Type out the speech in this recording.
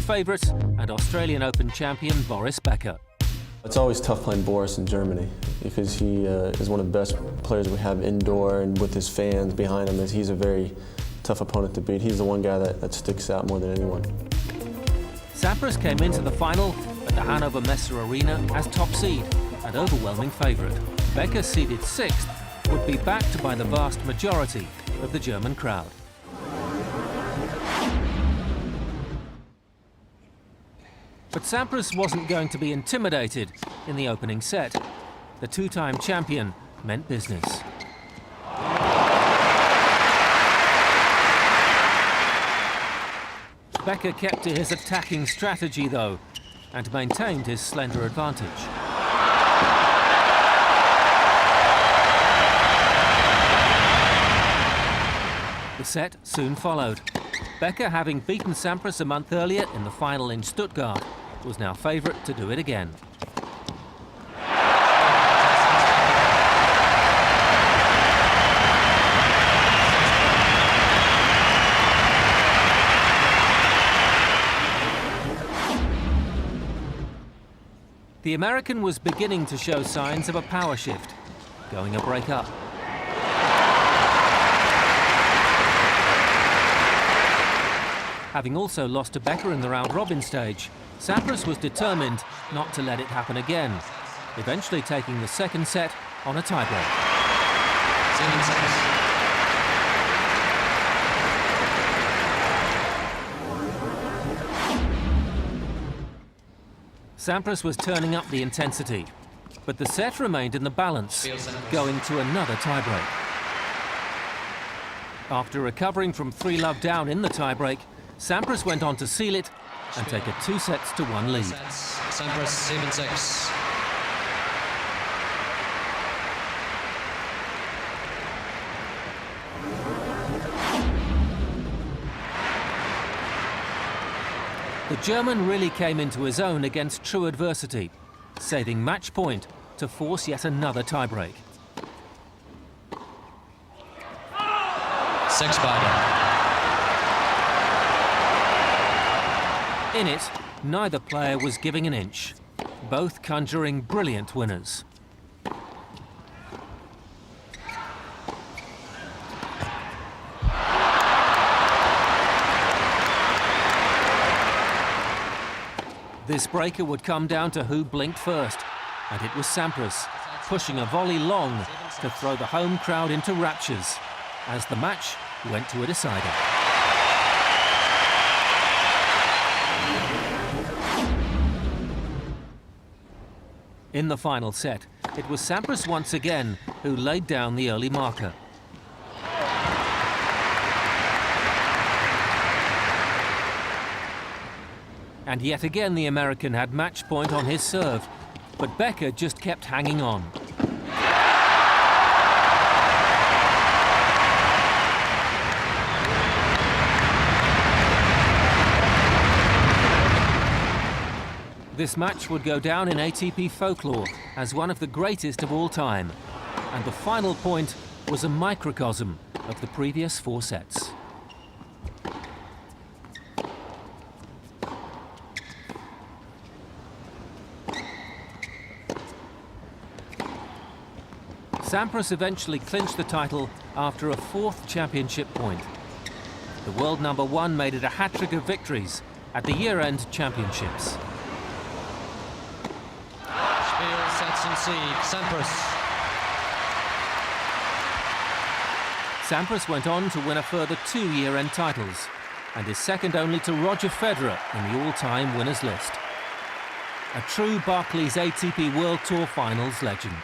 favourite and Australian Open champion Boris Becker. It's always tough playing Boris in Germany because he is one of the best players we have indoor, and with his fans behind him, he's a very tough opponent to beat. He's the one guy that sticks out more than anyone. Sambras came into the final at the Hannover Messe Arena as top seed and overwhelming favourite. Becker, seeded 6th, would be backed by the vast majority of the German crowd. But Sambras wasn't going to be intimidated in the opening set. The two-time champion meant business. Becker kept to his attacking strategy, though, and maintained his slender advantage. The set soon followed. Becker, having beaten Sambras a month earlier in the final in Stuttgart, was now favourite to do it again. The American was beginning to show signs of a power shift, going a break up. Having also lost to Becker in the round-robin stage, Sambras was determined not to let it happen again, eventually taking the second set on a tiebreak. Sambras was turning up the intensity, but the set remained in the balance, going to another tiebreak. After recovering from 3-love down in the tiebreak, Sambras went on to seal it and take a 2-1 lead. Sambras 7-6. The German really came into his own against true adversity, saving match point to force yet another tiebreak. 6-beide. In it, neither player was giving an inch, both conjuring brilliant winners. This breaker would come down to who blinked first, and it was Sambras, pushing a volley long to throw the home crowd into raptures, as the match went to a decider. In the final set, it was Sambras once again who laid down the early marker. And yet again the American had match point on his serve, but Becker just kept hanging on. This match would go down in ATP folklore as one of the greatest of all time, and the final point was a microcosm of the previous 4 sets. Sambras eventually clinched the title after a 4th championship point. The world #1 made it a hat-trick of victories at the year-end championships. Sambras went on to win a further 2 year-end titles and is second only to Roger Federer in the all-time winners list. A true Barclays ATP World Tour Finals legend.